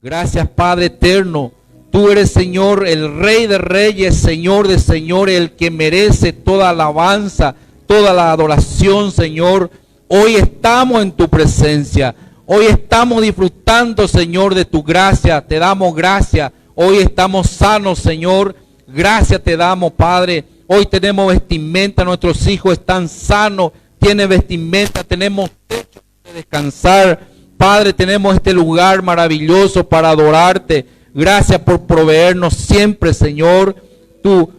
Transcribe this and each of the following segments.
Gracias, Padre eterno. Tú eres, Señor, el Rey de Reyes, Señor de Señores, el que merece toda alabanza, toda la adoración, Señor. Hoy estamos en tu presencia. Hoy estamos disfrutando, Señor, de tu gracia. Te damos gracias. Hoy estamos sanos, Señor. Gracias te damos, Padre. Hoy tenemos vestimenta. Nuestros hijos están sanos. Tienen vestimenta. Tenemos techo de descansar. Padre, tenemos este lugar maravilloso para adorarte. Gracias por proveernos siempre, Señor, tu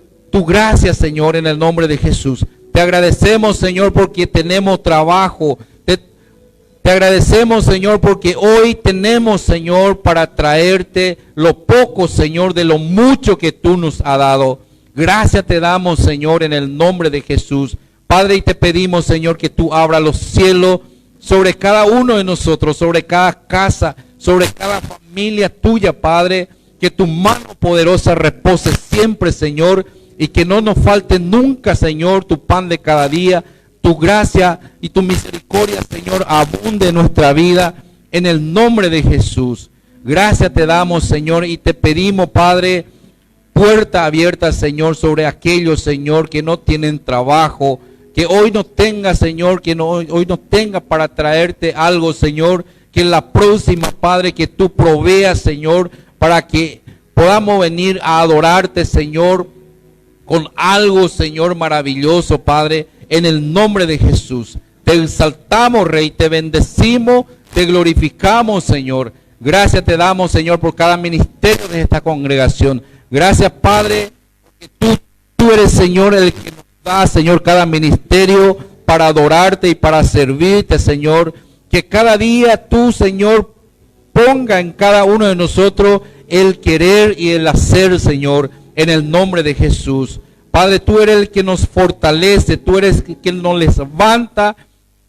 gracia, Señor, en el nombre de Jesús. Te agradecemos, Señor, porque tenemos trabajo. Te agradecemos, Señor, porque hoy tenemos, Señor, para traerte lo poco, Señor, de lo mucho que tú nos has dado. Gracias te damos, Señor, en el nombre de Jesús. Padre, y te pedimos, Señor, que tú abras los cielos sobre cada uno de nosotros, sobre cada casa, sobre cada familia tuya, Padre. Que tu mano poderosa repose siempre, Señor, y que no nos falte nunca, Señor, tu pan de cada día. Tu gracia y tu misericordia, Señor, abunde en nuestra vida, en el nombre de Jesús. Gracias te damos, Señor, y te pedimos, Padre, puerta abierta, Señor, sobre aquellos, Señor, que no tienen trabajo, que hoy no tenga, Señor, hoy no tenga para traerte algo, Señor, que en la próxima, Padre, que tú proveas, Señor, para que podamos venir a adorarte, Señor, con algo, Señor, maravilloso, Padre, en el nombre de Jesús. Te exaltamos, Rey, te bendecimos, te glorificamos, Señor. Gracias te damos, Señor, por cada ministerio de esta congregación. Gracias, Padre, porque tú eres, Señor, el que nos da, Señor, cada ministerio para adorarte y para servirte, Señor. Que cada día tú, Señor, ponga en cada uno de nosotros el querer y el hacer, Señor, en el nombre de Jesús. Padre, tú eres el que nos fortalece, tú eres el que nos levanta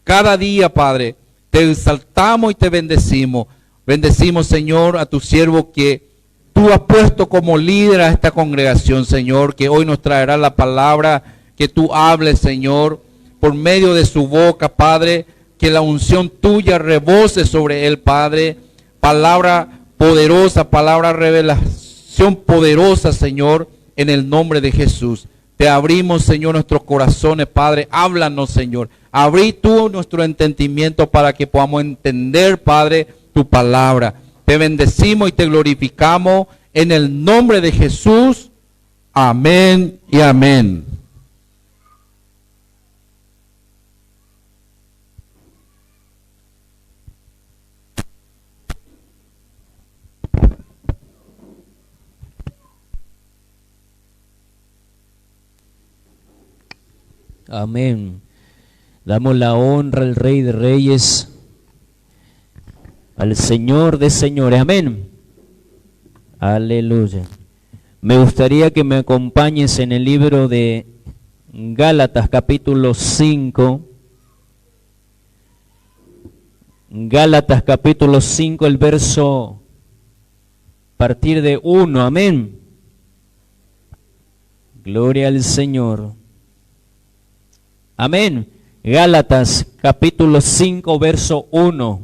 cada día, Padre. Te exaltamos y te bendecimos. Bendecimos, Señor, a tu siervo que tú has puesto como líder a esta congregación, Señor, que hoy nos traerá la palabra, que tú hables, Señor, por medio de su boca, Padre, que la unción tuya rebose sobre él, Padre. Palabra poderosa, palabra revelación poderosa, Señor, en el nombre de Jesús. Te abrimos, Señor, nuestros corazones, Padre. Háblanos, Señor. Abrí tú nuestro entendimiento para que podamos entender, Padre, tu palabra. Te bendecimos y te glorificamos en el nombre de Jesús. Amén y amén. Amén. Damos la honra al Rey de Reyes, al Señor de Señores. Amén. Aleluya. Me gustaría que me acompañes en el libro de Gálatas, capítulo 5. Gálatas, capítulo 5, el verso a partir de 1. Amén. Gloria al Señor. Amén. Gálatas capítulo 5 verso 1.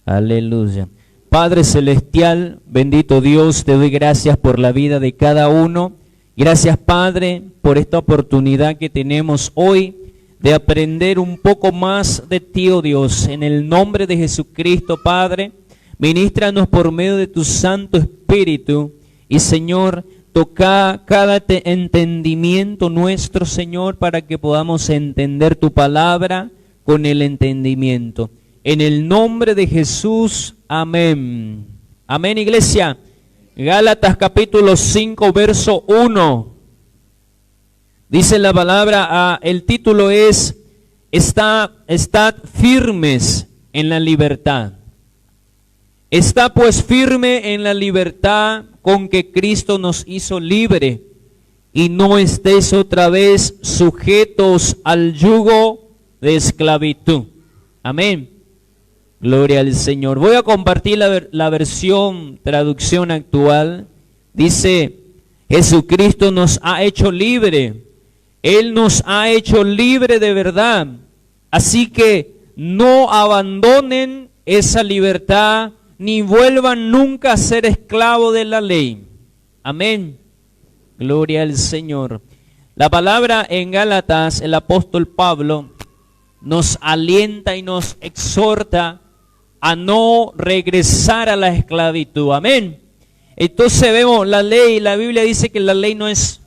Aleluya. Padre celestial, bendito Dios, te doy gracias por la vida de cada uno. Gracias, Padre, por esta oportunidad que tenemos hoy de aprender un poco más de ti, oh Dios. En el nombre de Jesucristo, Padre, ministranos por medio de tu Santo Espíritu. Y Señor, toca cada entendimiento nuestro, Señor, para que podamos entender tu palabra con el entendimiento. En el nombre de Jesús, amén. Amén, iglesia. Gálatas capítulo 5, verso 1. Dice la palabra, el título es, estad firmes en la libertad. Está pues firme en la libertad con que Cristo nos hizo libre, y no estéis otra vez sujetos al yugo de esclavitud. Amén. Gloria al Señor. Voy a compartir la versión, traducción actual. Dice, Jesucristo nos ha hecho libre. Él nos ha hecho libre de verdad. Así que no abandonen esa libertad. ni vuelvan nunca a ser esclavos de la ley. Amén. Gloria al Señor. La palabra en Gálatas, el apóstol Pablo nos alienta y nos exhorta a no regresar a la esclavitud. Amén. Entonces vemos la ley, la Biblia dice que la ley no es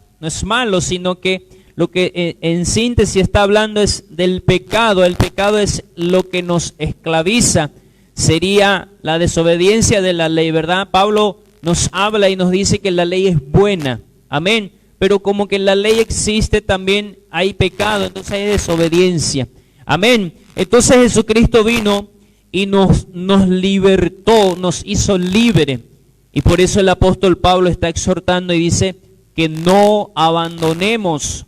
malo, sino que lo que en síntesis está hablando es del pecado. El pecado es lo que nos esclaviza, sería la desobediencia de la ley, ¿verdad? Pablo nos habla y nos dice que la ley es buena, amén, pero como que la ley existe también hay pecado, entonces hay desobediencia, amén. Entonces Jesucristo vino y nos libertó, nos hizo libre, y por eso el apóstol Pablo está exhortando y dice que no abandonemos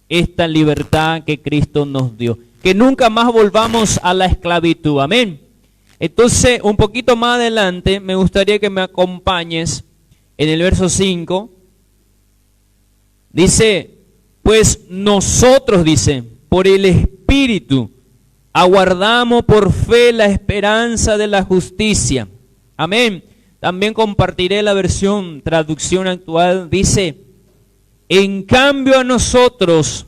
esta libertad que Cristo nos dio, que nunca más volvamos a la esclavitud, amén. Entonces, un poquito más adelante, me gustaría que me acompañes en el verso 5. Dice, pues nosotros, dice, por el Espíritu, aguardamos por fe la esperanza de la justicia. Amén. También compartiré la versión, traducción actual, dice, en cambio a nosotros,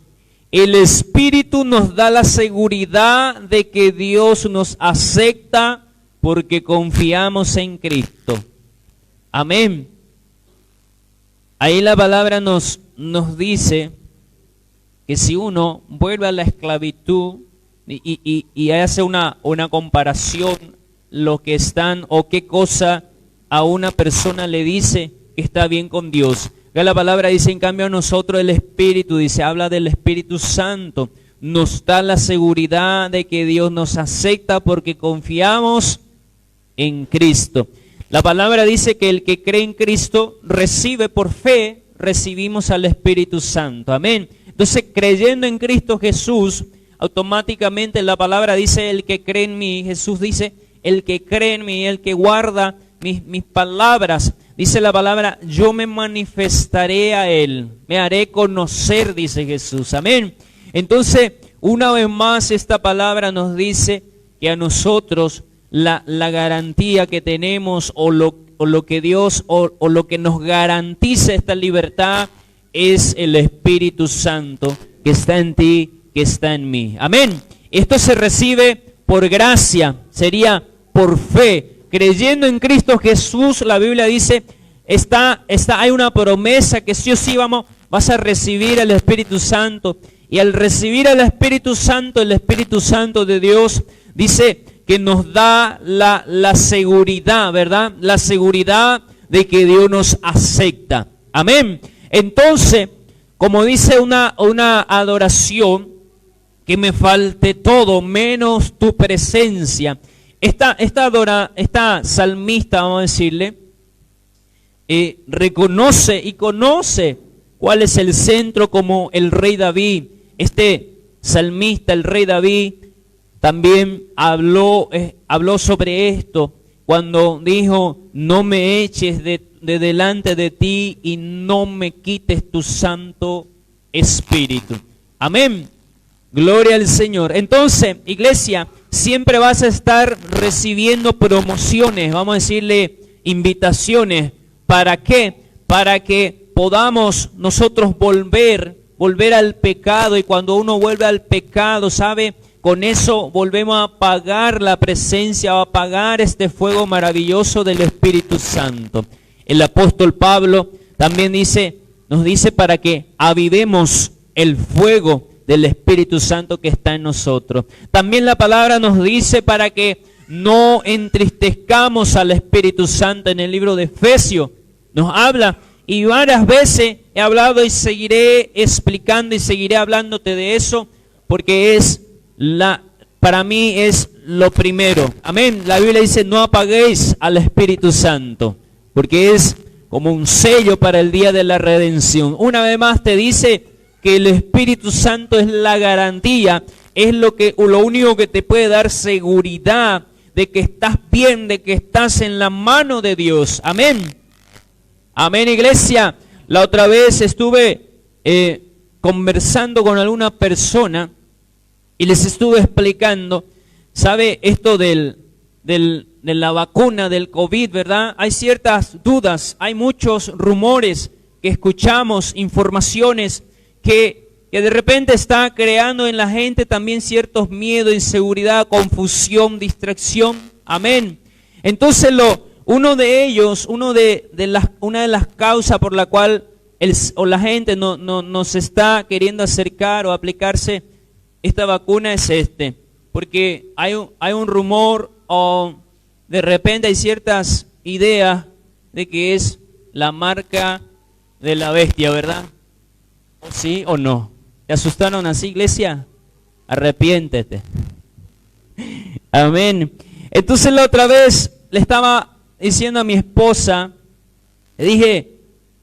el Espíritu nos da la seguridad de que Dios nos acepta porque confiamos en Cristo. Amén. Ahí la palabra nos dice que si uno vuelve a la esclavitud y hace una comparación, lo que están o qué cosa a una persona le dice que está bien con Dios. La palabra dice, en cambio a nosotros el Espíritu, dice, habla del Espíritu Santo, nos da la seguridad de que Dios nos acepta porque confiamos en Cristo. La palabra dice que el que cree en Cristo recibe por fe, recibimos al Espíritu Santo, amén. Entonces, creyendo en Cristo Jesús, automáticamente la palabra dice, el que cree en mí, Jesús dice, el que cree en mí, el que guarda mis palabras, dice la palabra, yo me manifestaré a él, me haré conocer, dice Jesús, amén. Entonces, una vez más esta palabra nos dice que a nosotros la garantía que tenemos o lo que Dios o lo que nos garantiza esta libertad es el Espíritu Santo que está en ti, que está en mí, amén. Esto se recibe por gracia, sería por fe. Creyendo en Cristo Jesús, la Biblia dice, hay una promesa que sí o sí vas a recibir el Espíritu Santo. Y al recibir el Espíritu Santo de Dios, dice que nos da la seguridad, ¿verdad? La seguridad de que Dios nos acepta. Amén. Entonces, como dice una adoración, que me falte todo menos tu presencia. Esta salmista, vamos a decirle, reconoce y conoce cuál es el centro como el rey David. Este salmista, el rey David, también habló sobre esto cuando dijo, no me eches de delante de ti y no me quites tu Santo Espíritu. Amén. Gloria al Señor. Entonces, iglesia, siempre vas a estar recibiendo promociones, vamos a decirle invitaciones. ¿Para qué? Para que podamos nosotros volver al pecado. Y cuando uno vuelve al pecado, ¿sabe? Con eso volvemos a apagar la presencia, a apagar este fuego maravilloso del Espíritu Santo. El apóstol Pablo también nos dice para que avivemos el fuego del Espíritu Santo que está en nosotros. También la palabra nos dice para que no entristezcamos al Espíritu Santo. En el libro de Efesios nos habla, y varias veces he hablado y seguiré explicando y seguiré hablándote de eso, porque para mí es lo primero. Amén. La Biblia dice, no apaguéis al Espíritu Santo, porque es como un sello para el día de la redención. Una vez más te dice que el Espíritu Santo es la garantía, es lo único que te puede dar seguridad de que estás bien, de que estás en la mano de Dios. Amén. Amén, iglesia. La otra vez estuve conversando con alguna persona y les estuve explicando, ¿sabe? Esto del de la vacuna del COVID, ¿verdad? Hay ciertas dudas, hay muchos rumores que escuchamos, informaciones que de repente está creando en la gente también ciertos miedos, inseguridad, confusión, distracción. Amén. Entonces una de las causas por la cual la gente no se está queriendo acercar o aplicarse esta vacuna es porque hay un rumor o de repente hay ciertas ideas de que es la marca de la bestia, ¿verdad? ¿Sí o no? ¿Te asustaron así, iglesia? Arrepiéntete. Amén. Entonces la otra vez le estaba diciendo a mi esposa, le dije,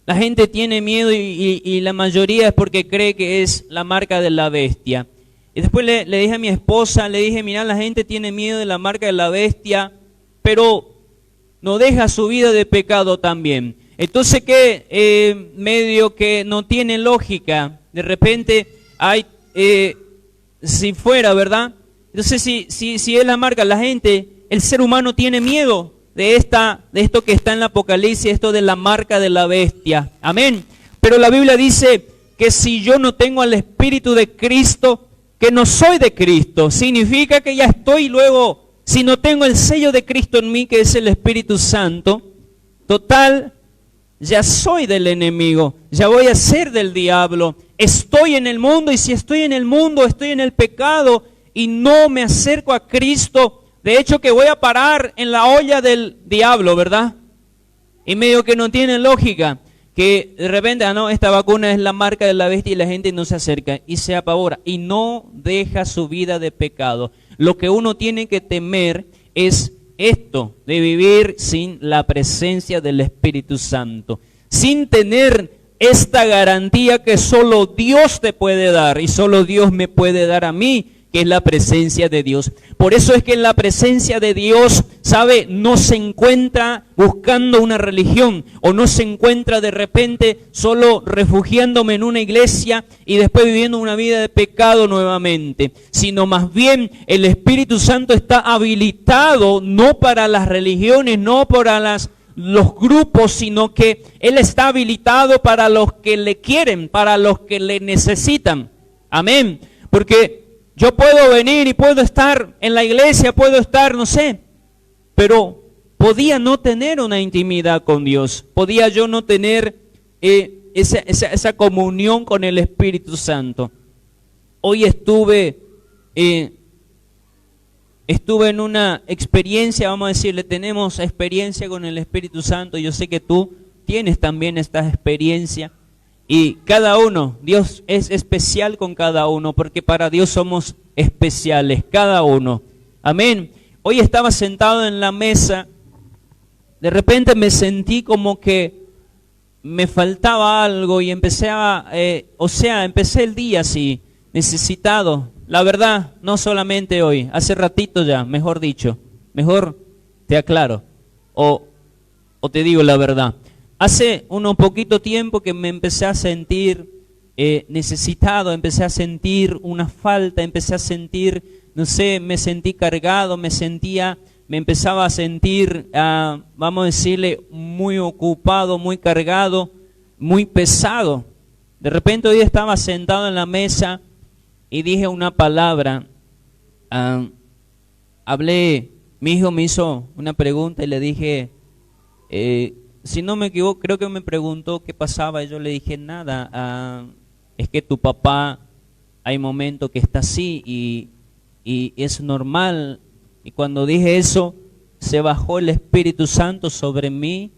la gente tiene miedo y la mayoría es porque cree que es la marca de la bestia. Y después le dije a mi esposa, le dije, mira, la gente tiene miedo de la marca de la bestia, pero no deja su vida de pecado también. Entonces, ¿qué? Medio que no tiene lógica. De repente hay, si fuera, ¿verdad? Entonces, si es la marca, la gente, el ser humano tiene miedo de esto que está en el Apocalipsis, esto de la marca de la bestia. Amén. Pero la Biblia dice que si yo no tengo al Espíritu de Cristo, que no soy de Cristo, significa que ya estoy luego, si no tengo el sello de Cristo en mí, que es el Espíritu Santo, total, ya soy del enemigo, ya voy a ser del diablo. Estoy en el mundo y si estoy en el mundo, estoy en el pecado y no me acerco a Cristo. De hecho que voy a parar en la olla del diablo, ¿verdad? Y medio que no tiene lógica, que de repente, no, esta vacuna es la marca de la bestia y la gente no se acerca y se apavora y no deja su vida de pecado. Lo que uno tiene que temer es esto, de vivir sin la presencia del Espíritu Santo, sin tener esta garantía que solo Dios te puede dar y solo Dios me puede dar a mí, que es la presencia de Dios. Por eso es que en la presencia de Dios, ¿sabe? No se encuentra buscando una religión o no se encuentra de repente solo refugiándome en una iglesia y después viviendo una vida de pecado nuevamente, sino más bien el Espíritu Santo está habilitado no para las religiones, no para los grupos, sino que Él está habilitado para los que le quieren, para los que le necesitan. Amén. Porque yo puedo venir y puedo estar en la iglesia, puedo estar, no sé, pero podía no tener una intimidad con Dios, podía yo no tener esa comunión con el Espíritu Santo. Hoy estuve en una experiencia, vamos a decirle, tenemos experiencia con el Espíritu Santo, yo sé que tú tienes también esta experiencia. Y cada uno, Dios es especial con cada uno, porque para Dios somos especiales, cada uno. Amén. Hoy estaba sentado en la mesa, de repente me sentí como que me faltaba algo y empecé el día así, necesitado. La verdad, no solamente hoy, hace ratito ya, mejor dicho, mejor te aclaro, o te digo la verdad. Hace unos poquito tiempo que me empecé a sentir necesitado, empecé a sentir una falta, empecé a sentir, no sé, me sentí cargado, me empezaba a sentir, vamos a decirle, muy ocupado, muy cargado, muy pesado. De repente hoy estaba sentado en la mesa y dije una palabra, mi hijo me hizo una pregunta y le dije, si no me equivoco, creo que me preguntó qué pasaba y yo le dije nada, es que tu papá hay momentos que está así y es normal. Y cuando dije eso, se bajó el Espíritu Santo sobre mí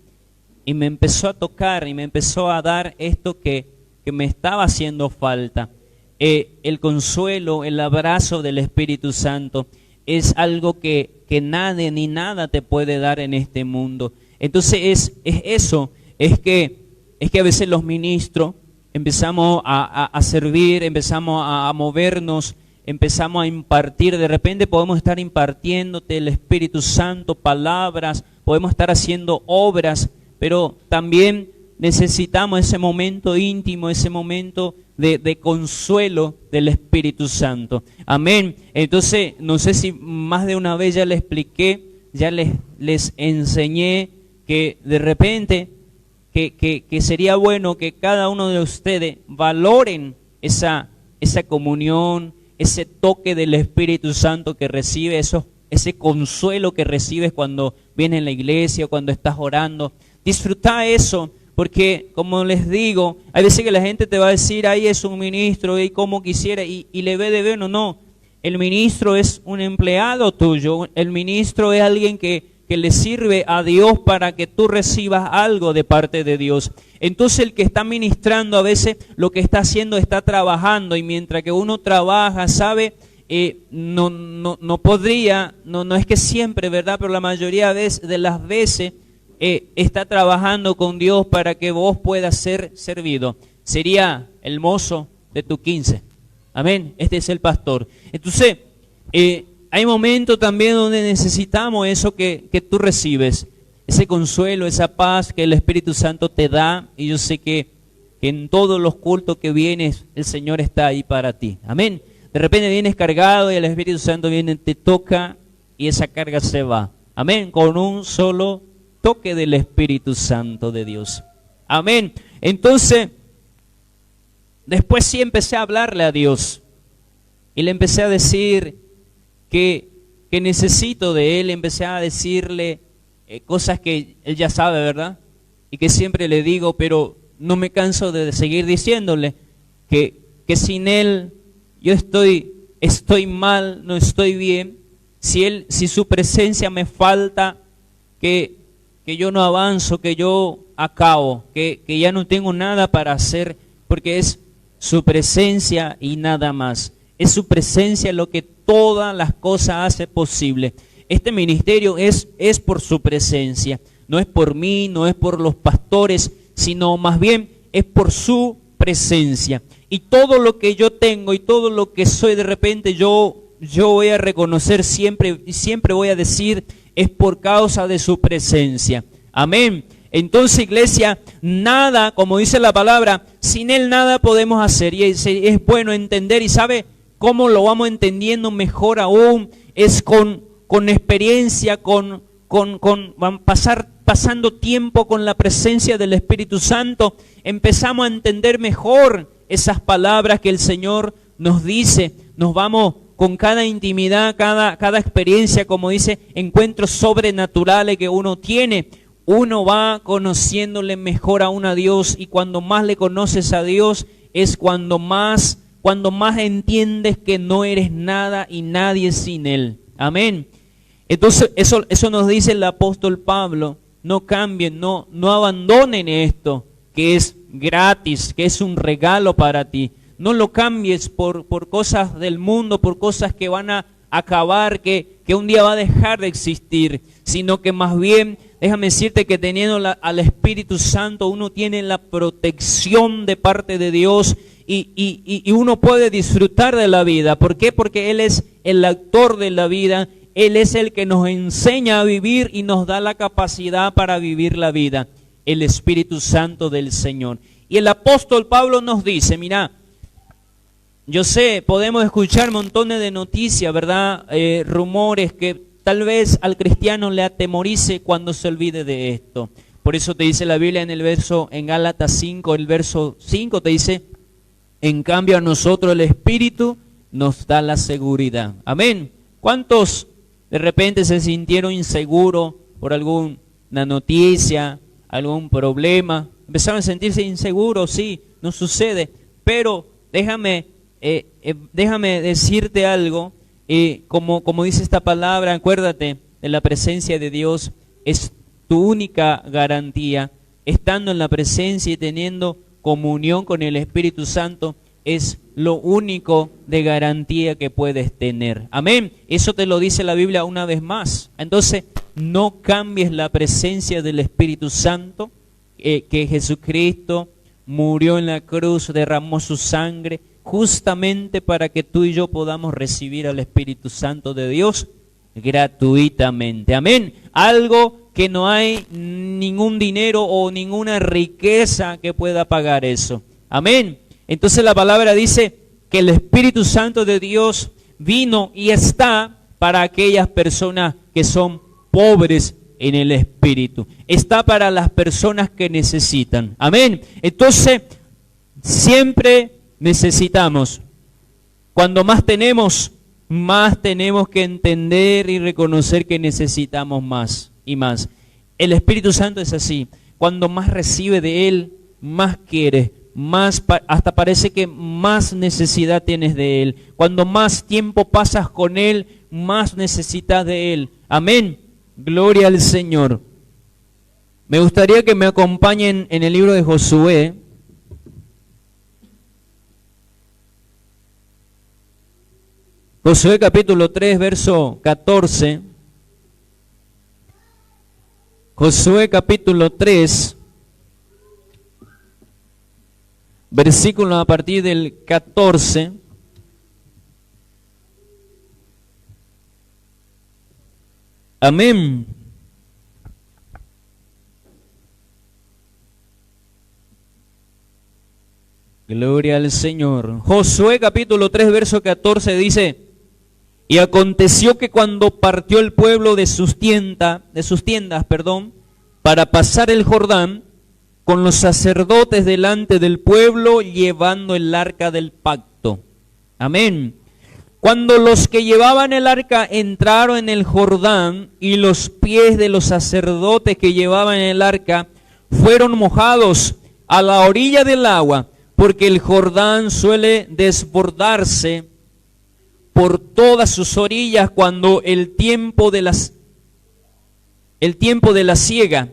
y me empezó a tocar y me empezó a dar esto que me estaba haciendo falta. El consuelo, el abrazo del Espíritu Santo es algo que nadie ni nada te puede dar en este mundo. Entonces es que a veces los ministros empezamos a servir, empezamos a movernos, empezamos a impartir, de repente podemos estar impartiéndote el Espíritu Santo, palabras, podemos estar haciendo obras, pero también necesitamos ese momento íntimo, ese momento de consuelo del Espíritu Santo. Amén. Entonces, no sé si más de una vez ya le expliqué ya les enseñé que de repente que sería bueno que cada uno de ustedes valoren esa comunión, ese toque del Espíritu Santo que recibe, ese consuelo que recibes cuando vienes a la iglesia, cuando estás orando. Disfruta eso, porque como les digo, hay veces que la gente te va a decir, ahí es un ministro, y como quisiera, y le ve de bueno. No, el ministro es un empleado tuyo, el ministro es alguien que le sirve a Dios para que tú recibas algo de parte de Dios. Entonces el que está ministrando a veces lo que está haciendo está trabajando, y mientras que uno trabaja, ¿sabe? No podría, no es que siempre, ¿verdad? Pero la mayoría de las veces está trabajando con Dios para que vos puedas ser servido. Sería el mozo de tu 15. Amén. Este es el pastor. Entonces, hay momentos también donde necesitamos eso que tú recibes, ese consuelo, esa paz que el Espíritu Santo te da, y yo sé que en todos los cultos que vienes, el Señor está ahí para ti. Amén. De repente vienes cargado y el Espíritu Santo viene, te toca y esa carga se va. Amén. Con un solo toque del Espíritu Santo de Dios. Amén. Entonces, después sí empecé a hablarle a Dios y le empecé a decir que necesito de Él. Empecé a decirle cosas que Él ya sabe, ¿verdad? Y que siempre le digo, pero no me canso de seguir diciéndole que sin Él yo estoy mal, no estoy bien. Si su presencia me falta, que yo no avanzo, que yo acabo, que ya no tengo nada para hacer, porque es su presencia y nada más. Es su presencia lo que todas las cosas hace posible. Este ministerio es por su presencia, no es por mí, no es por los pastores, sino más bien es por su presencia. Y todo lo que yo tengo y todo lo que soy, de repente yo voy a reconocer siempre, y siempre voy a decir, es por causa de su presencia. Amén. Entonces, iglesia, nada, como dice la palabra, sin Él nada podemos hacer. Y es bueno entender, y ¿sabe cómo lo vamos entendiendo mejor aún? Es con experiencia, pasando tiempo con la presencia del Espíritu Santo. Empezamos a entender mejor esas palabras que el Señor nos dice. Nos vamos con cada intimidad, cada experiencia, como dice, encuentros sobrenaturales que uno tiene. Uno va conociéndole mejor aún a Dios, y cuando más le conoces a Dios es cuando más entiendes que no eres nada y nadie sin Él. Amén. Entonces eso nos dice el apóstol Pablo. No cambien, no abandonen esto que es gratis, que es un regalo para ti. No lo cambies por cosas del mundo, por cosas que van a acabar, que un día va a dejar de existir, sino que más bien, déjame decirte que teniendo al Espíritu Santo, uno tiene la protección de parte de Dios, y uno puede disfrutar de la vida. ¿Por qué? Porque Él es el autor de la vida. Él es el que nos enseña a vivir y nos da la capacidad para vivir la vida, el Espíritu Santo del Señor. Y el apóstol Pablo nos dice, mira, yo sé, podemos escuchar montones de noticias, ¿verdad? Rumores que tal vez al cristiano le atemorice cuando se olvide de esto. Por eso te dice la Biblia en Gálatas 5, el verso 5 te dice, en cambio a nosotros el Espíritu nos da la seguridad. Amén. ¿Cuántos de repente se sintieron inseguros por alguna noticia, algún problema? Empezaron a sentirse inseguros, sí, no sucede, pero déjame decirte algo, como dice esta palabra, acuérdate de la presencia de Dios, es tu única garantía. Estando en la presencia y teniendo comunión con el Espíritu Santo, es lo único de garantía que puedes tener. Amén. Eso te lo dice la Biblia una vez más. Entonces, no cambies la presencia del Espíritu Santo, que Jesucristo murió en la cruz, derramó su sangre, justamente para que tú y yo podamos recibir al Espíritu Santo de Dios gratuitamente. Amén. Algo que no hay ningún dinero o ninguna riqueza que pueda pagar eso. Amén. Entonces la palabra dice que el Espíritu Santo de Dios vino y está para aquellas personas que son pobres en el espíritu. Está para las personas que necesitan. Amén. Entonces, siempre necesitamos. Cuando más tenemos que entender y reconocer que necesitamos más y más. El Espíritu Santo es así. Cuando más recibe de Él, más quiere, hasta parece que más necesidad tienes de Él. Cuando más tiempo pasas con Él, más necesitas de Él. Amén. Gloria al Señor. Me gustaría que me acompañen en el libro de Josué. Josué capítulo 3, verso 14. Josué capítulo 3, versículo a partir del 14. Amén. Gloria al Señor. Josué capítulo 3, verso 14 dice: y aconteció que cuando partió el pueblo de sus tiendas, para pasar el Jordán, con los sacerdotes delante del pueblo, llevando el arca del pacto. Amén. Cuando los que llevaban el arca entraron en el Jordán, y los pies de los sacerdotes que llevaban el arca fueron mojados a la orilla del agua, porque el Jordán suele desbordarse por todas sus orillas cuando el tiempo de la siega.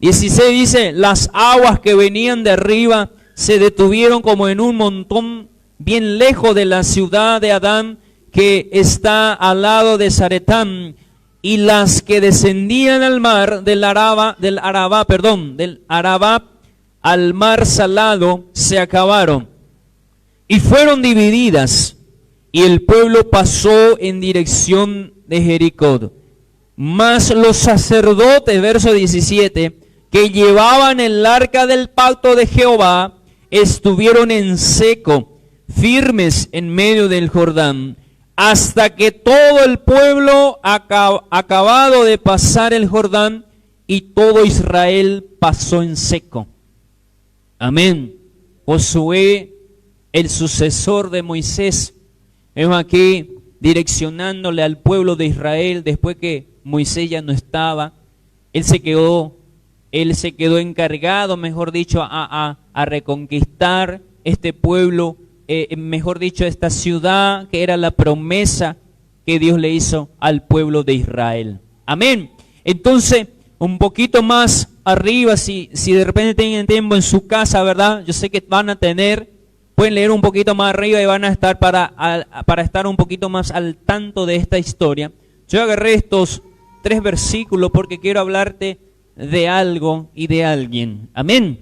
16 dice: las aguas que venían de arriba se detuvieron como en un montón bien lejos de la ciudad de Adán, que está al lado de Zaretán, y las que descendían al mar del Arabá al mar salado se acabaron y fueron divididas. Y el pueblo pasó en dirección de Jericó. Mas los sacerdotes, verso 17, que llevaban el arca del pacto de Jehová, estuvieron en seco, firmes en medio del Jordán, hasta que todo el pueblo acabado de pasar el Jordán, y todo Israel pasó en seco. Amén. Josué, el sucesor de Moisés, vemos aquí direccionándole al pueblo de Israel después que Moisés ya no estaba. Él se quedó encargado, mejor dicho, a reconquistar este pueblo, mejor dicho, esta ciudad que era la promesa que Dios le hizo al pueblo de Israel. Amén. Entonces, un poquito más arriba, si de repente tienen tiempo en su casa, ¿verdad? Yo sé que van a tener. Pueden leer un poquito más arriba y van a estar para estar un poquito más al tanto de esta historia. Yo agarré estos 3 versículos porque quiero hablarte de algo y de alguien. Amén.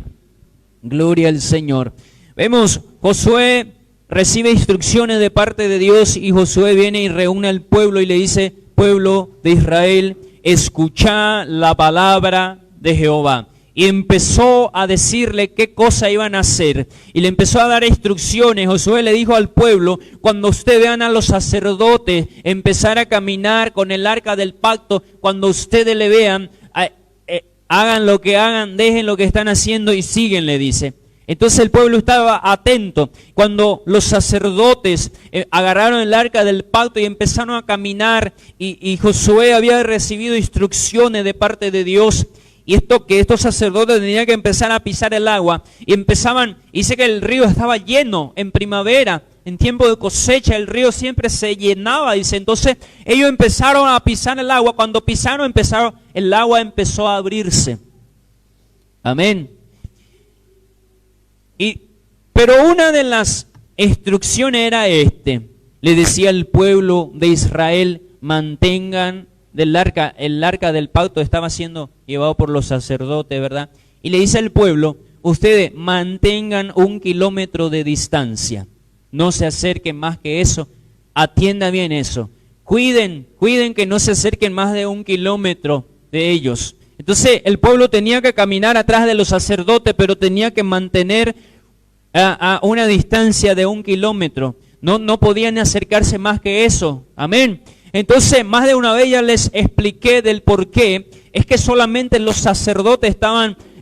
Gloria al Señor. Vemos, Josué recibe instrucciones de parte de Dios, y Josué viene y reúne al pueblo y le dice: pueblo de Israel, escuchá la palabra de Jehová. Y empezó a decirle qué cosa iban a hacer. Y le empezó a dar instrucciones. Josué le dijo al pueblo: cuando ustedes vean a los sacerdotes empezar a caminar con el arca del pacto, cuando ustedes le vean, hagan lo que hagan, dejen lo que están haciendo y siguen, le dice. Entonces el pueblo estaba atento. Cuando los sacerdotes agarraron el arca del pacto y empezaron a caminar, y Josué había recibido instrucciones de parte de Dios, y estos sacerdotes tenían que empezar a pisar el agua, y empezaban, dice que el río estaba lleno en primavera, en tiempo de cosecha el río siempre se llenaba, dice. Entonces ellos empezaron a pisar el agua. Cuando pisaron, el agua empezó a abrirse. Amén. Pero una de las instrucciones era le decía al pueblo de Israel: mantengan el arca del pacto estaba siendo llevado por los sacerdotes, ¿verdad? Y le dice al pueblo: ustedes mantengan 1 kilómetro de distancia, no se acerquen más que eso, atiendan bien eso, cuiden que no se acerquen más de 1 kilómetro de ellos. Entonces el pueblo tenía que caminar atrás de los sacerdotes, pero tenía que mantener a una distancia de 1 kilómetro, no podían acercarse más que eso. Amén. Entonces, más de una vez ya les expliqué del por qué. Es que solamente los sacerdotes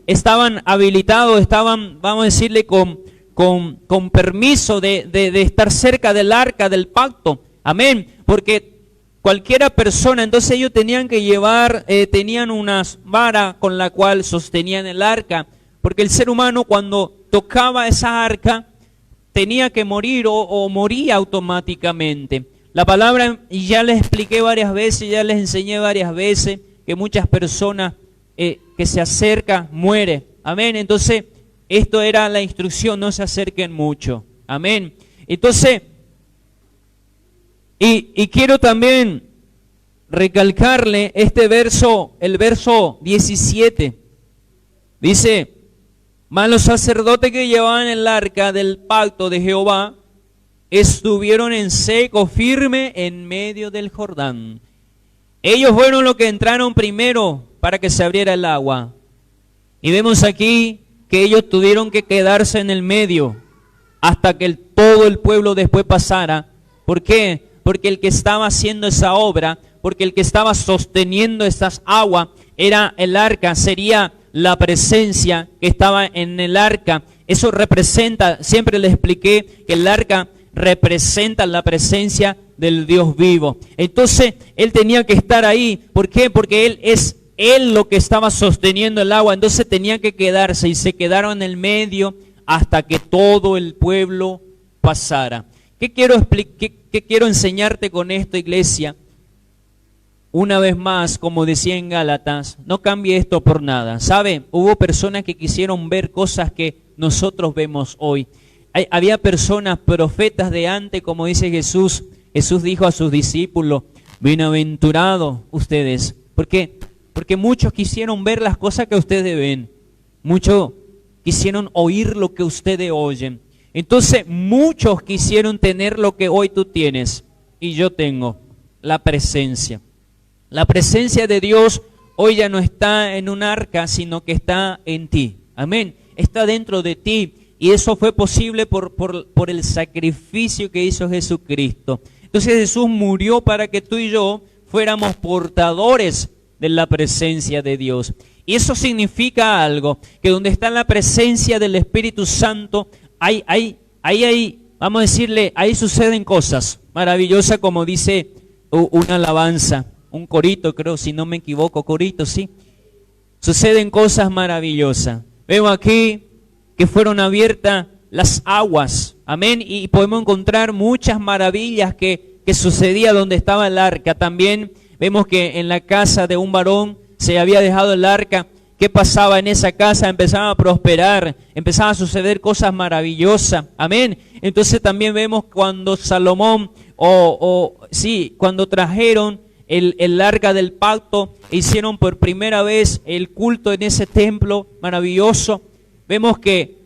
estaban habilitados, estaban, vamos a decirle, con permiso de estar cerca del arca del pacto. Amén. Porque cualquiera persona, entonces ellos tenían que llevar, tenían unas varas con la cual sostenían el arca. Porque el ser humano cuando tocaba esa arca tenía que morir o moría automáticamente. La palabra, y ya les expliqué varias veces, ya les enseñé varias veces, que muchas personas que se acercan muere. Amén. Entonces, esto era la instrucción, no se acerquen mucho. Amén. Entonces, y quiero también recalcarle este verso, el verso 17. Dice, mas los sacerdotes que llevaban el arca del pacto de Jehová estuvieron en seco, firme en medio del Jordán. Ellos fueron los que entraron primero para que se abriera el agua. Y vemos aquí que ellos tuvieron que quedarse en el medio hasta que todo el pueblo después pasara. ¿Por qué? Porque el que estaba haciendo esa obra, porque el que estaba sosteniendo esas aguas, era el arca, sería la presencia que estaba en el arca. Eso representa, siempre les expliqué que el arca representa la presencia del Dios vivo. Entonces, él tenía que estar ahí. ¿Por qué? Porque él lo que estaba sosteniendo el agua. Entonces tenía que quedarse y se quedaron en el medio hasta que todo el pueblo pasara. ¿Qué quiero enseñarte con esto, iglesia? Una vez más, como decía en Gálatas, no cambie esto por nada. ¿Sabe? Hubo personas que quisieron ver cosas que nosotros vemos hoy. Había personas, profetas de antes, como dice Jesús. Jesús dijo a sus discípulos, bienaventurados ustedes. ¿Por qué? Porque muchos quisieron ver las cosas que ustedes ven. Muchos quisieron oír lo que ustedes oyen. Entonces, muchos quisieron tener lo que hoy tú tienes y yo tengo, la presencia. La presencia de Dios hoy ya no está en un arca, sino que está en ti. Amén. Está dentro de ti. Y eso fue posible por el sacrificio que hizo Jesucristo. Entonces Jesús murió para que tú y yo fuéramos portadores de la presencia de Dios. Y eso significa algo, que donde está la presencia del Espíritu Santo, vamos a decirle, ahí suceden cosas maravillosas, como dice una alabanza, un corito, creo, si no me equivoco, corito, sí. Suceden cosas maravillosas. Vemos aquí que fueron abiertas las aguas, amén, y podemos encontrar muchas maravillas que sucedía donde estaba el arca. También vemos que en la casa de un varón se había dejado el arca. ¿Qué pasaba en esa casa? Empezaba a prosperar, empezaba a suceder cosas maravillosas, amén. Entonces también vemos cuando Salomón, cuando trajeron el arca del pacto, hicieron por primera vez el culto en ese templo maravilloso. Vemos que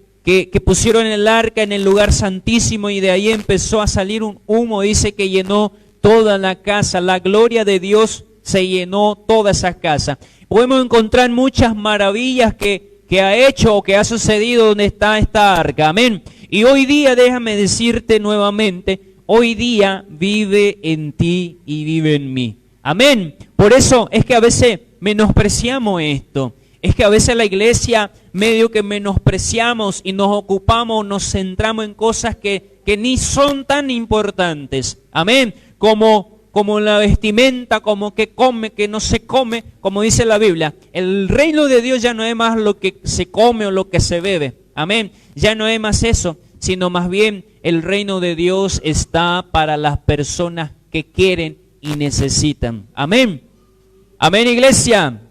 pusieron el arca en el lugar santísimo y de ahí empezó a salir un humo, dice que llenó toda la casa. La gloria de Dios se llenó toda esa casa. Podemos encontrar muchas maravillas que ha hecho o que ha sucedido donde está esta arca. Amén. Y hoy día, déjame decirte nuevamente, hoy día vive en ti y vive en mí. Amén. Por eso es que a veces menospreciamos esto. Es que a veces la iglesia medio que menospreciamos y nos ocupamos, nos centramos en cosas que ni son tan importantes. Amén. Como la vestimenta, como que come, que no se come, como dice la Biblia. El reino de Dios ya no es más lo que se come o lo que se bebe. Amén. Ya no es más eso, sino más bien el reino de Dios está para las personas que quieren y necesitan. Amén. Amén, iglesia.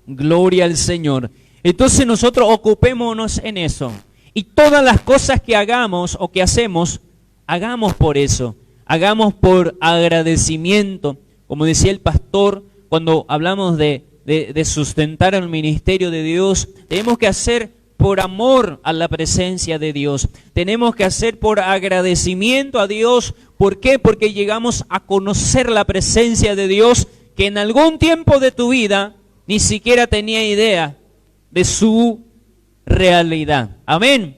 Gloria al Señor. Entonces nosotros ocupémonos en eso. Y todas las cosas que hagamos o que hacemos, hagamos por eso. Hagamos por agradecimiento. Como decía el pastor, cuando hablamos de sustentar el ministerio de Dios, tenemos que hacer por amor a la presencia de Dios. Tenemos que hacer por agradecimiento a Dios. ¿Por qué? Porque llegamos a conocer la presencia de Dios que en algún tiempo de tu vida ni siquiera tenía idea de su realidad. Amén.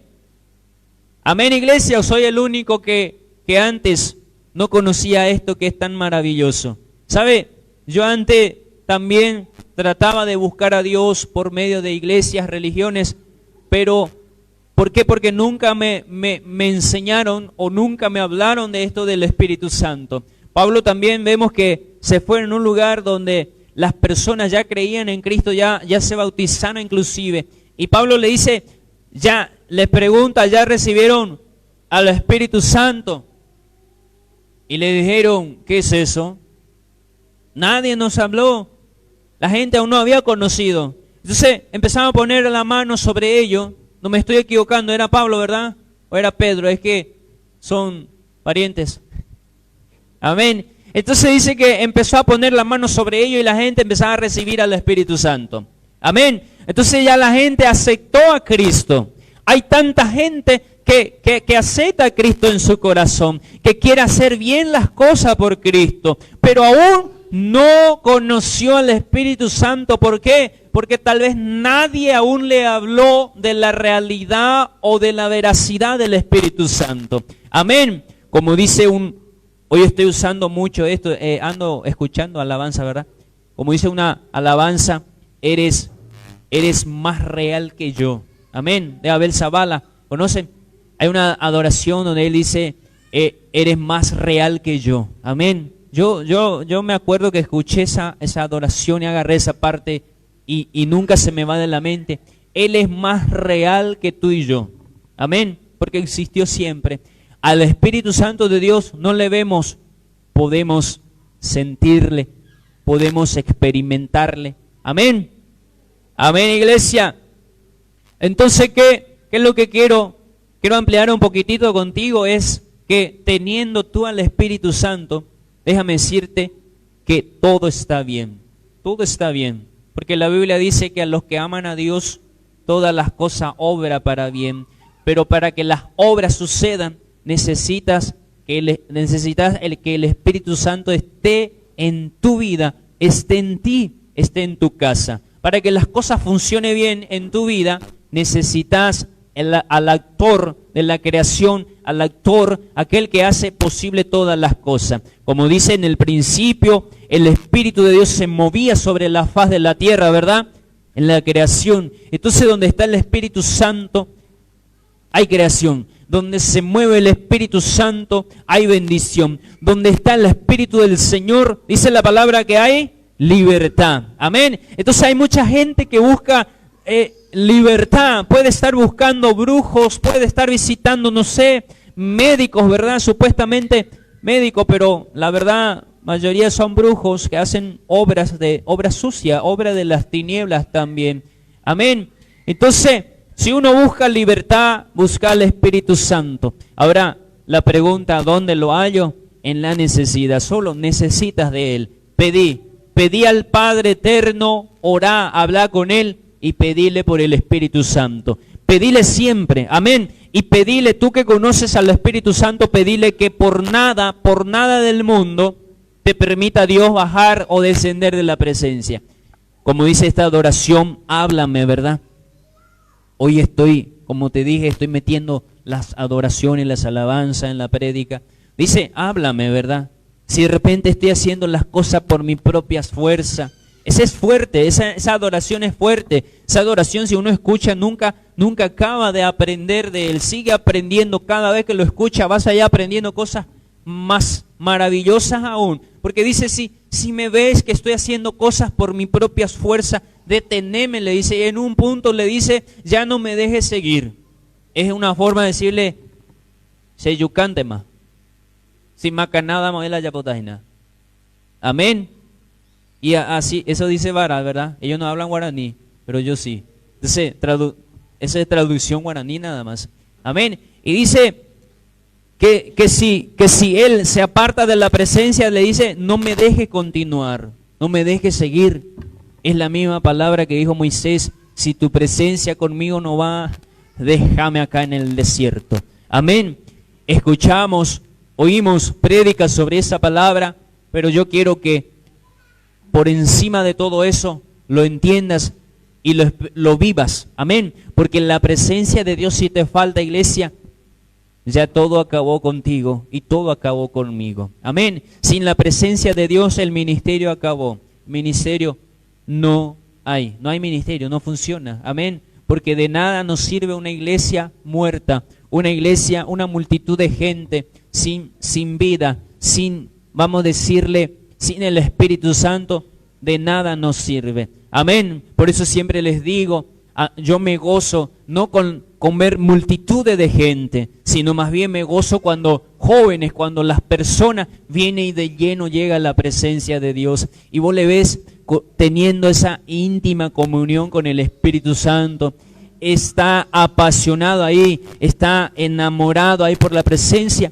Amén, iglesia. ¿O soy el único que antes no conocía esto que es tan maravilloso. ¿Sabe? Yo antes también trataba de buscar a Dios por medio de iglesias, religiones, pero ¿por qué? Porque nunca me enseñaron o nunca me hablaron de esto del Espíritu Santo. Pablo también vemos que se fue en un lugar donde las personas ya creían en Cristo, ya se bautizaron inclusive. Y Pablo le dice, ya les pregunta, ¿ya recibieron al Espíritu Santo? Y le dijeron, ¿qué es eso? Nadie nos habló. La gente aún no había conocido. Entonces empezaron a poner la mano sobre ellos. No me estoy equivocando, era Pablo, ¿verdad? ¿O era Pedro? Es que son parientes. Amén. Entonces dice que empezó a poner la mano sobre ellos y la gente empezaba a recibir al Espíritu Santo. Amén. Entonces ya la gente aceptó a Cristo. Hay tanta gente que acepta a Cristo en su corazón, que quiere hacer bien las cosas por Cristo, pero aún no conoció al Espíritu Santo. ¿Por qué? Porque tal vez nadie aún le habló de la realidad o de la veracidad del Espíritu Santo. Amén. Como dice hoy estoy usando mucho esto, ando escuchando alabanza, ¿verdad? Como dice una alabanza, eres más real que yo. Amén. De Abel Zavala, ¿conocen? Hay una adoración donde él dice, eres más real que yo. Amén. Yo me acuerdo que escuché esa adoración y agarré esa parte y nunca se me va de la mente. Él es más real que tú y yo. Amén. Porque existió siempre. Al Espíritu Santo de Dios no le vemos, podemos sentirle, podemos experimentarle. Amén. Amén, iglesia. Entonces, ¿qué es lo que quiero ampliar un poquitito contigo? Es que teniendo tú al Espíritu Santo, déjame decirte que todo está bien. Todo está bien. Porque la Biblia dice que a los que aman a Dios, todas las cosas obran para bien. Pero para que las obras sucedan, necesitas que el Espíritu Santo esté en tu vida, esté en ti, esté en tu casa. Para que las cosas funcionen bien en tu vida, necesitas al actor de la creación, al actor, aquel que hace posible todas las cosas. Como dice en el principio, el Espíritu de Dios se movía sobre la faz de la tierra, ¿verdad? En la creación. Entonces, donde está el Espíritu Santo, hay creación. Donde se mueve el Espíritu Santo, hay bendición. Donde está el Espíritu del Señor, dice la palabra que hay libertad. Amén. Entonces hay mucha gente que busca libertad. Puede estar buscando brujos, puede estar visitando, no sé, médicos, ¿verdad? Supuestamente médicos, pero la verdad, mayoría son brujos que hacen obras sucias, obras de las tinieblas también. Amén. Entonces, si uno busca libertad, busca al Espíritu Santo. Ahora, la pregunta, ¿dónde lo hallo? En la necesidad. Solo necesitas de Él. Pedí al Padre eterno, orá, habla con Él y pedile por el Espíritu Santo. Pedile siempre, amén. Y pedile, tú que conoces al Espíritu Santo, pedile que por nada del mundo te permita Dios bajar o descender de la presencia. Como dice esta adoración, háblame, ¿verdad? Hoy como te dije, estoy metiendo las adoraciones, las alabanzas en la prédica. Dice, háblame, ¿verdad? Si de repente estoy haciendo las cosas por mi propia fuerza. Esa es fuerte, esa adoración es fuerte. Esa adoración, si uno escucha, nunca acaba de aprender de él. Sigue aprendiendo, cada vez que lo escucha vas allá aprendiendo cosas más maravillosas aún. Porque dice, si me ves que estoy haciendo cosas por mi propia fuerza, deteneme, le dice. Y en un punto le dice, ya no me dejes seguir. Es una forma de decirle, se yucante más. Si macanada modela yapotajina. Amén. Y así, eso dice Vara, ¿verdad? Ellos no hablan guaraní, pero yo sí. Entonces, esa es traducción guaraní nada más. Amén. Y dice que si él se aparta de la presencia, le dice, no me deje continuar, no me deje seguir. Es la misma palabra que dijo Moisés, si tu presencia conmigo no va, déjame acá en el desierto. Amén. Oímos prédicas sobre esa palabra, pero yo quiero que por encima de todo eso lo entiendas y lo vivas. Amén. Porque la presencia de Dios, si te falta, iglesia, ya todo acabó contigo y todo acabó conmigo. Amén. Sin la presencia de Dios el ministerio acabó. Ministerio no hay ministerio, no funciona. Amén. Porque de nada nos sirve una iglesia muerta, una iglesia, una multitud de gente sin vida, vamos a decirle, sin el Espíritu Santo, de nada nos sirve. Amén. Por eso siempre les digo, yo me gozo no con ver multitudes de gente, sino más bien me gozo cuando jóvenes, cuando las personas vienen y de lleno llega a la presencia de Dios. Y vos le ves teniendo esa íntima comunión con el Espíritu Santo, está apasionado ahí, está enamorado ahí por la presencia.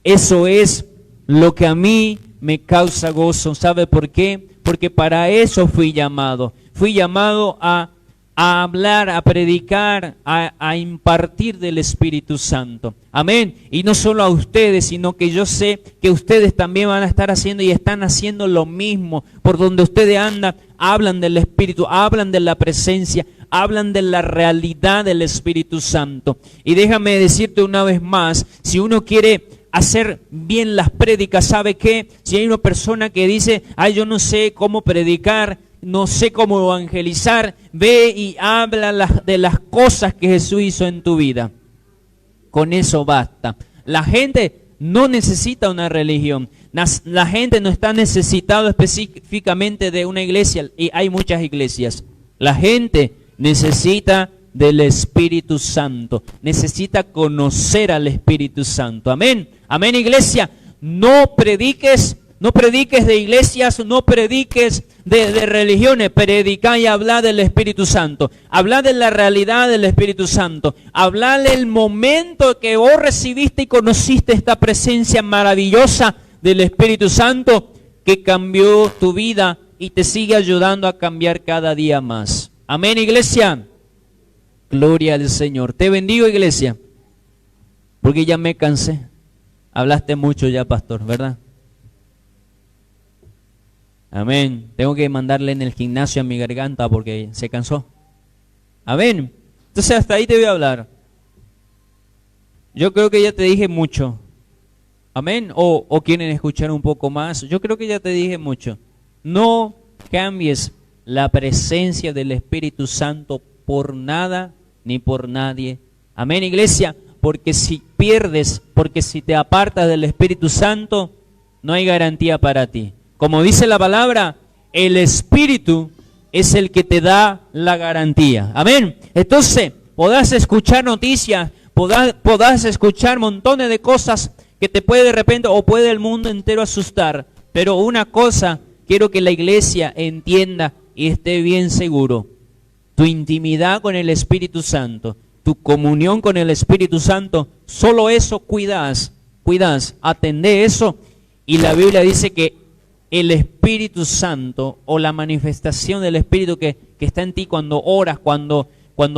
Eso es lo que a mí me causa gozo. ¿Sabe por qué? Porque para eso fui llamado. Fui llamado a hablar, a predicar, a impartir del Espíritu Santo. Amén. Y no solo a ustedes, sino que yo sé que ustedes también van a estar haciendo y están haciendo lo mismo. Por donde ustedes andan, hablan del Espíritu, hablan de la presencia, hablan de la realidad del Espíritu Santo. Y déjame decirte una vez más, si uno quiere hacer bien las prédicas, ¿sabe qué? Si hay una persona que dice, yo no sé cómo predicar, no sé cómo evangelizar, ve y habla de las cosas que Jesús hizo en tu vida. Con eso basta. La gente no necesita una religión. La gente no está necesitada específicamente de una iglesia, y hay muchas iglesias. La gente necesita del Espíritu Santo, necesita conocer al Espíritu Santo. Amén. Amén, iglesia. No prediques de iglesias, no prediques de religiones, predica y habla del Espíritu Santo, habla de la realidad del Espíritu Santo, habla del momento que vos recibiste y conociste esta presencia maravillosa del Espíritu Santo que cambió tu vida y te sigue ayudando a cambiar cada día más. Amén, iglesia. Gloria al Señor. Te bendigo, iglesia, porque ya me cansé. Hablaste mucho ya, pastor, ¿verdad? Amén. Tengo que mandarle en el gimnasio a mi garganta porque se cansó. Amén. Entonces hasta ahí te voy a hablar. Yo creo que ya te dije mucho. Amén. O quieren escuchar un poco más. Yo creo que ya te dije mucho. No cambies la presencia del Espíritu Santo por nada ni por nadie. Amén, iglesia. Porque si pierdes, porque si te apartas del Espíritu Santo, no hay garantía para ti. Como dice la palabra, el Espíritu es el que te da la garantía. Amén. Entonces, podás escuchar noticias, podás escuchar montones de cosas que te puede de repente o puede el mundo entero asustar. Pero una cosa quiero que la iglesia entienda y esté bien seguro. Tu intimidad con el Espíritu Santo, tu comunión con el Espíritu Santo, solo eso cuidas, atendé eso. Y la Biblia dice que el Espíritu Santo o la manifestación del Espíritu que está en ti cuando oras, cuando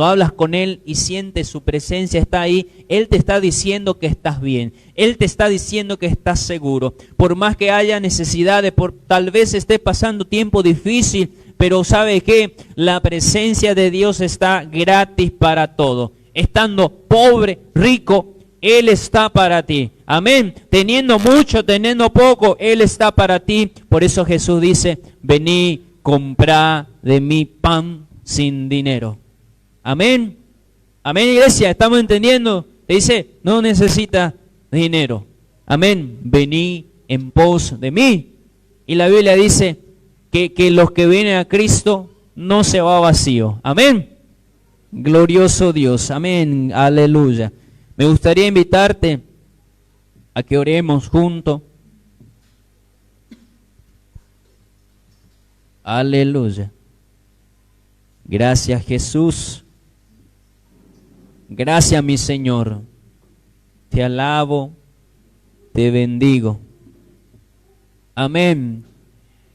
hablas con Él y sientes su presencia, está ahí. Él te está diciendo que estás bien. Él te está diciendo que estás seguro. Por más que haya necesidades, tal vez estés pasando tiempo difícil, pero ¿sabe qué? La presencia de Dios está gratis para todo. Estando pobre, rico, Él está para ti. Amén. Teniendo mucho, teniendo poco, Él está para ti. Por eso Jesús dice, vení, comprá de mí pan sin dinero. Amén. Amén, iglesia. ¿Estamos entendiendo? Te dice, no necesita dinero. Amén. Vení en pos de mí. Y la Biblia dice que los que vienen a Cristo no se va vacío. Amén. Glorioso Dios. Amén. Aleluya. Me gustaría invitarte a que oremos juntos. Aleluya. Gracias, Jesús. Gracias, mi Señor. Te alabo, te bendigo. Amén.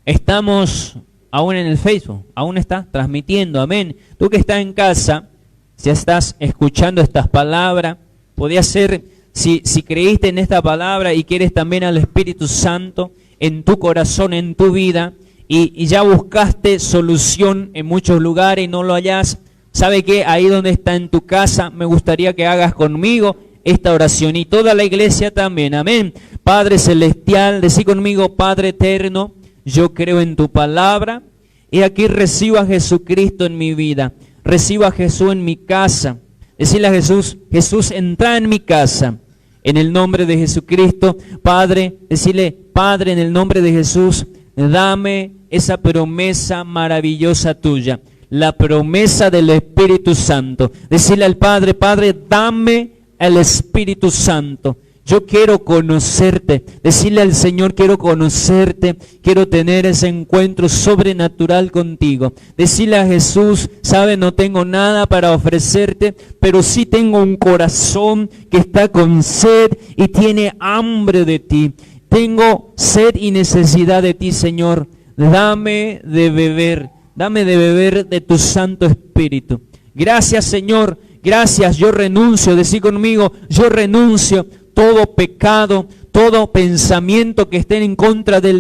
Estamos aún en el Facebook, aún está transmitiendo. Amén. Tú que estás en casa, si estás escuchando estas palabras, podía ser, si creíste en esta palabra y quieres también al Espíritu Santo en tu corazón, en tu vida, y ya buscaste solución en muchos lugares y no lo hallás, ¿sabe qué? Ahí donde está en tu casa, me gustaría que hagas conmigo esta oración y toda la iglesia también. Amén. Padre celestial, decí conmigo, Padre eterno, yo creo en tu palabra y aquí recibo a Jesucristo en mi vida. Recibo a Jesús en mi casa. Decirle a Jesús, Jesús, entra en mi casa. En el nombre de Jesucristo, Padre, decirle, Padre, en el nombre de Jesús, dame esa promesa maravillosa tuya, la promesa del Espíritu Santo. Decirle al Padre, Padre, dame el Espíritu Santo. Yo quiero conocerte. Decirle al Señor, quiero conocerte, quiero tener ese encuentro sobrenatural contigo. Decirle a Jesús, sabe, no tengo nada para ofrecerte, pero sí tengo un corazón que está con sed y tiene hambre de ti. Tengo sed y necesidad de ti, Señor. Dame de beber de tu Santo Espíritu. Gracias, Señor, gracias. Yo renuncio, decí conmigo, yo renuncio todo pecado, todo pensamiento que esté en contra de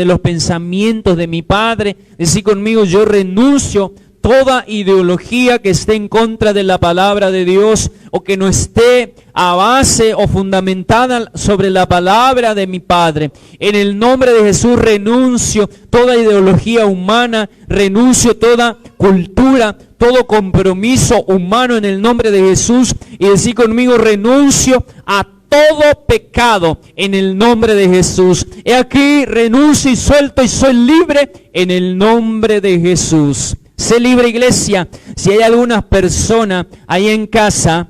los pensamientos de mi Padre. Decí conmigo, yo renuncio toda ideología que esté en contra de la palabra de Dios o que no esté a base o fundamentada sobre la palabra de mi Padre. En el nombre de Jesús renuncio toda ideología humana, renuncio toda cultura, todo compromiso humano en el nombre de Jesús. Y decir conmigo, renuncio a todo pecado en el nombre de Jesús. He aquí, renuncio y suelto y soy libre en el nombre de Jesús. Sé libre, iglesia. Si hay alguna persona ahí en casa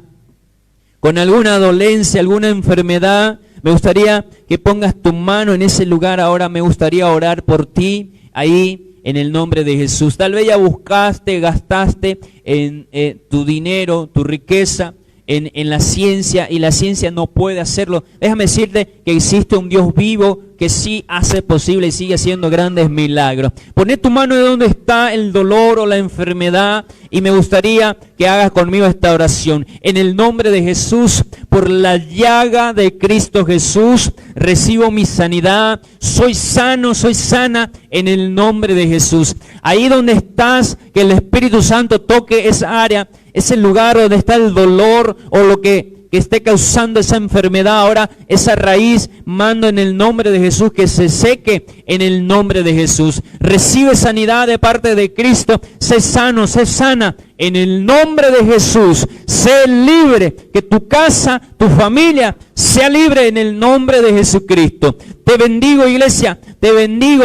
con alguna dolencia, alguna enfermedad, me gustaría que pongas tu mano en ese lugar. Ahora me gustaría orar por ti ahí en el nombre de Jesús. Tal vez ya buscaste, gastaste en tu dinero, tu riqueza en la ciencia, y la ciencia no puede hacerlo. Déjame decirte que existe un Dios vivo que sí hace posible y sigue haciendo grandes milagros. Poné tu mano de donde está el dolor o la enfermedad y me gustaría que hagas conmigo esta oración. En el nombre de Jesús, por la llaga de Cristo Jesús, recibo mi sanidad. Soy sano, soy sana en el nombre de Jesús. Ahí donde estás, que el Espíritu Santo toque esa área, ese lugar donde está el dolor o lo que esté causando esa enfermedad. Ahora esa raíz, mando en el nombre de Jesús que se seque en el nombre de Jesús. Recibe sanidad de parte de Cristo. Sé sano, sé sana en el nombre de Jesús. Sé libre, que tu casa, tu familia sea libre en el nombre de Jesucristo. Te bendigo,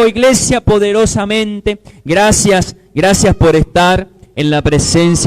iglesia poderosamente. Gracias por estar en la presencia